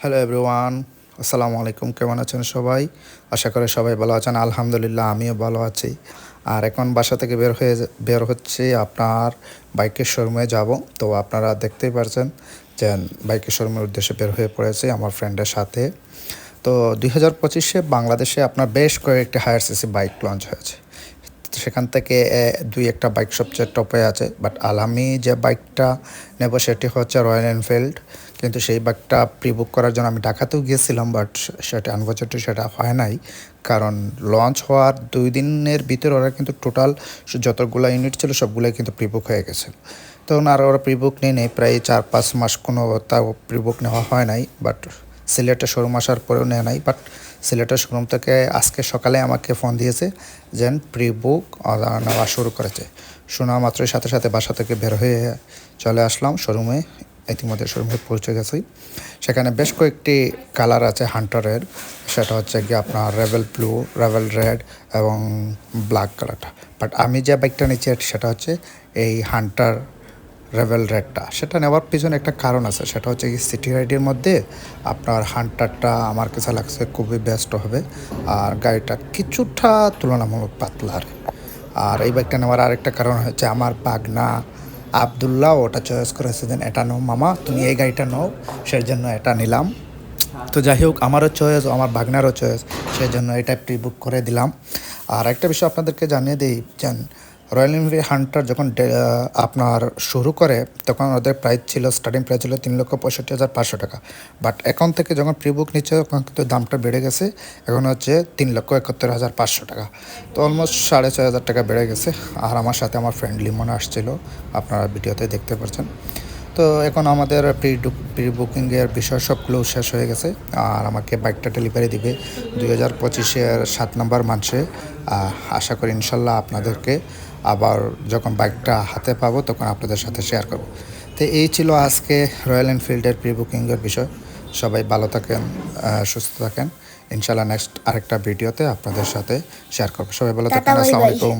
Hello everyone, আসসালামু আলাইকুম। কেমন আছেন সবাই? আশা করি সবাই ভালো আছেন। আলহামদুলিল্লাহ আমিও ভালো আছি। আর এখন বাসা থেকে বের হচ্ছি আপনার বাইকের শোরুমে যাব। তো আপনারা দেখতেই পারছেন যে বাইকের শোরুমের উদ্দেশ্যে বের হয়ে পড়েছি আমার ফ্রেন্ডের সাথে। তো 2025-এ বাংলাদেশে আপনার বেশ কয়েকটি হায়ার সিসি বাইক লঞ্চ হয়েছে। সেখান থেকে দুই একটা বাইক সবচেয়ে টপে আছে, বাট আমি যে বাইকটা নেব সেটি হচ্ছে রয়্যাল এনফিল্ড। কিন্তু সেই বাইকটা প্রি বুক করার জন্য আমি ঢাকাতেও গিয়েছিলাম, বাট সেটা আনফর্চুনেটলি সেটা হয় নাই। কারণ লঞ্চ হওয়ার 2 দিনের ভিতরে ওরা কিন্তু টোটাল যতগুলো ইউনিট ছিল সবগুলোই কিন্তু প্রি বুক হয়ে গেছে। তখন আর ওরা প্রি বুক নিয়ে নেই, প্রায় 4-5 মাস কোনো তাও প্রি বুক নেওয়া হয় নাই। বাট সিলেটের শোরুম আসার পরেও নেওয়া নাই। বাট সিলেটের শোরুম থেকে আজকে সকালে আমাকে ফোন দিয়েছে যে প্রি বুক নেওয়া শুরু করেছে। শোনা মাত্রই সাথে সাথে বাসা থেকে বের হয়ে চলে আসলাম শোরুমে। ইতিমধ্যে শোরুমে পৌঁছে গেছি। সেখানে বেশ কয়েকটি কালার আছে হান্টারের। সেটা হচ্ছে গিয়ে আপনার রেভেল ব্লু, রেভেল রেড এবং ব্ল্যাক কালারটা। বাট আমি যে বাইকটা নিচ্ছি সেটা হচ্ছে এই হান্টার রেভেল রেডটা। সেটা নেওয়ার পিছনে একটা কারণ আছে, সেটা হচ্ছে কি সিটি রাইডের মধ্যে আপনার হান্টারটা আমার কাছে লাগছে খুবই বেস্ট হবে। আর গাড়িটা কিছুটা তুলনামূলক পাতলার। আর এই বাইকটা নেওয়ার আরেকটা কারণ হচ্ছে আমার বাগনা আবদুল্লাহ ওটা চয়েস করেছে দেন এটা নাও মামা, তুমি এই গাড়িটা নাও, সেই জন্য এটা নিলাম। তো যাই হোক, আমারও চয়েস, আমার বাগনারও চয়েস, সেই জন্য এটা প্রি বুক করে দিলাম। আর একটা বিষয় আপনাদেরকে জানিয়ে দিই, যেন রয়্যাল এনফিল্ড হান্টার যখন আপনার শুরু করে তখন ওদের প্রাইস ছিল, স্টার্টিং প্রাইস ছিল 3,65,500 টাকা। বাট এখন থেকে যখন প্রি বুক নিচ্ছে তখন কিন্তু দামটা বেড়ে গেছে, এখন হচ্ছে 3,71,500 টাকা। তো অলমোস্ট 6,500 টাকা বেড়ে গেছে। আর আমার সাথে আমার ফ্রেন্ড লিমন আসছিল, আপনারা ভিডিওতে দেখতে পাচ্ছেন। তো এখন আমাদের প্রি বুকিংয়ের বিষয় সবগুলো শেষ হয়ে গেছে। আর আমাকে বাইকটা ডেলিভারি দিবে 2025-এর 7 নম্বর মাসে। আশা করি ইনশাল্লাহ আপনাদেরকে আবার যখন বাইকটা হাতে পাবো তখন আপনাদের সাথে শেয়ার করব। তো এই ছিল আজকে রয়্যাল এনফিল্ডের প্রি বুকিংয়ের বিষয়। সবাই ভালো থাকেন, সুস্থ থাকেন। ইনশাল্লাহ নেক্সট আরেকটা ভিডিওতে আপনাদের সাথে শেয়ার করবো। সবাই ভালো থাকেন। আসসালামু আলাইকুম।